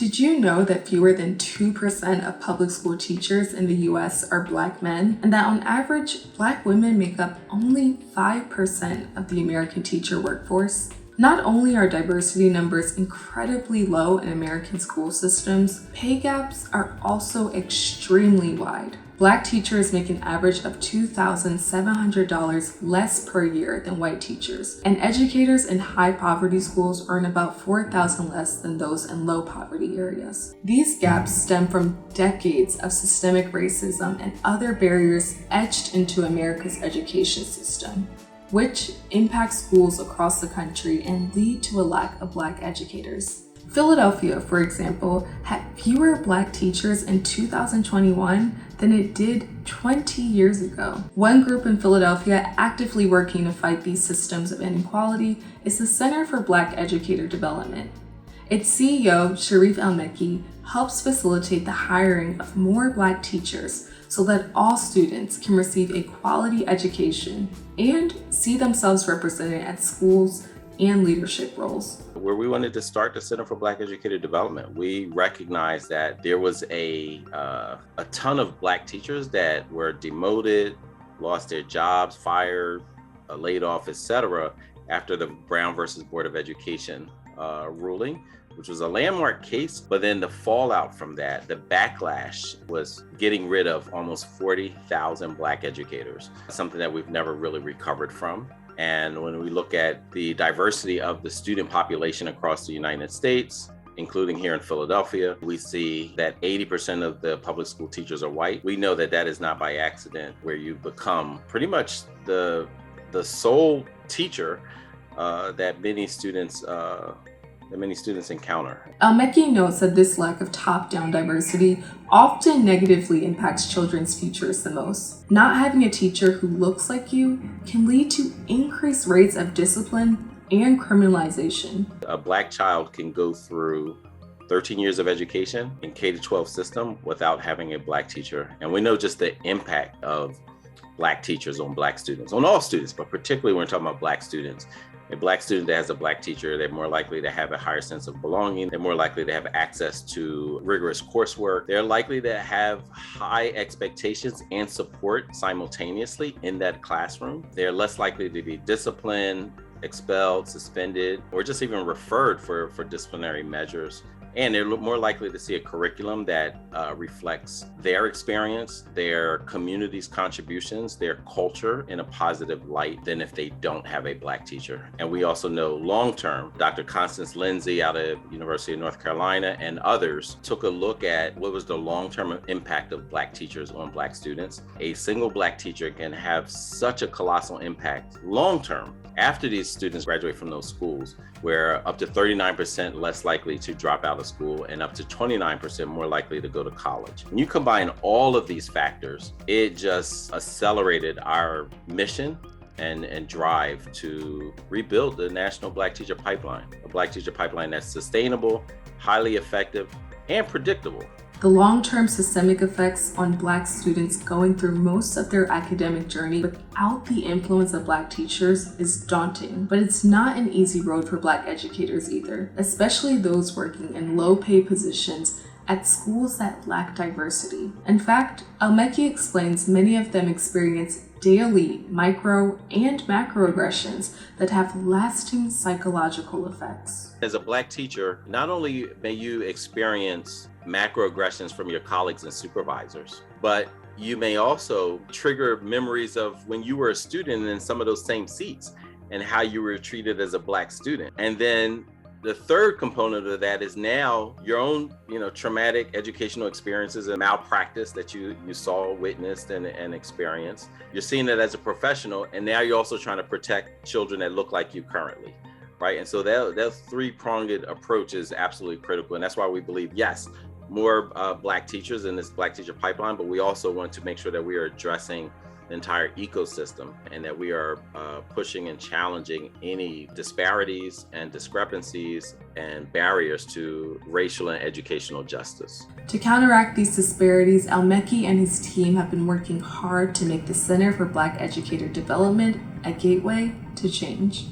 Did you know that fewer than 2% of public school teachers in the US are Black men, and that on average, Black women make up only 5% of the American teacher workforce? Not only are diversity numbers incredibly low in American school systems, pay gaps are also extremely wide. Black teachers make an average of $2,700 less per year than white teachers, and educators in high poverty schools earn about $4,000 less than those in low poverty areas. These gaps stem from decades of systemic racism and other barriers etched into America's education system, which impact schools across the country and lead to a lack of Black educators. Philadelphia, for example, had fewer Black teachers in 2021 than it did 20 years ago. One group in Philadelphia actively working to fight these systems of inequality is the Center for Black Educator Development. Its CEO, Sharif El-Mekki, helps facilitate the hiring of more Black teachers so that all students can receive a quality education and see themselves represented at schools and leadership roles. Where we wanted to start the Center for Black Educator Development, we recognized that there was a ton of Black teachers that were demoted, lost their jobs, fired, laid off, etc., after the Brown versus Board of Education ruling, which was a landmark case. But then the fallout from that, the backlash, was getting rid of almost 40,000 Black educators, something that we've never really recovered from. And when we look at the diversity of the student population across the United States, including here in Philadelphia, we see that 80% of the public school teachers are white. We know that that is not by accident, where you become pretty much the sole teacher that many students encounter. El-Mekki notes that this lack of top-down diversity often negatively impacts children's futures the most. Not having a teacher who looks like you can lead to increased rates of discipline and criminalization. A Black child can go through 13 years of education in K-12 system without having a Black teacher. And we know just the impact of Black teachers on Black students, on all students, but particularly when we're talking about Black students. A Black student that has a Black teacher, they're more likely to have a higher sense of belonging. They're more likely to have access to rigorous coursework. They're likely to have high expectations and support simultaneously in that classroom. They're less likely to be disciplined, expelled, suspended, or just even referred for disciplinary measures. And they're more likely to see a curriculum that reflects their experience, their community's contributions, their culture in a positive light than if they don't have a Black teacher. And we also know long-term, Dr. Constance Lindsay out of University of North Carolina and others took a look at what was the long-term impact of Black teachers on Black students. A single Black teacher can have such a colossal impact long-term after these students graduate from those schools, where up to 39% less likely to drop out of school and up to 29% more likely to go to college. When you combine all of these factors, it just accelerated our mission and drive to rebuild the national Black teacher pipeline, a Black teacher pipeline that's sustainable, highly effective, and predictable. The long-term systemic effects on Black students going through most of their academic journey without the influence of Black teachers is daunting, but it's not an easy road for Black educators either, especially those working in low-paid positions at schools that lack diversity. In fact, El-Mekki explains many of them experience daily micro and macroaggressions that have lasting psychological effects. As a Black teacher, not only may you experience macroaggressions from your colleagues and supervisors, but you may also trigger memories of when you were a student in some of those same seats and how you were treated as a Black student. And then the third component of that is now your own, traumatic educational experiences and malpractice that you saw, witnessed, and experienced. You're seeing it as a professional, and now you're also trying to protect children that look like you currently, right? And so that three-pronged approach is absolutely critical, and that's why we believe, yes, more Black teachers in this Black teacher pipeline, but we also want to make sure that we are addressing the entire ecosystem and that we are pushing and challenging any disparities and discrepancies and barriers to racial and educational justice. To counteract these disparities, El-Mekki and his team have been working hard to make the Center for Black Educator Development a gateway to change.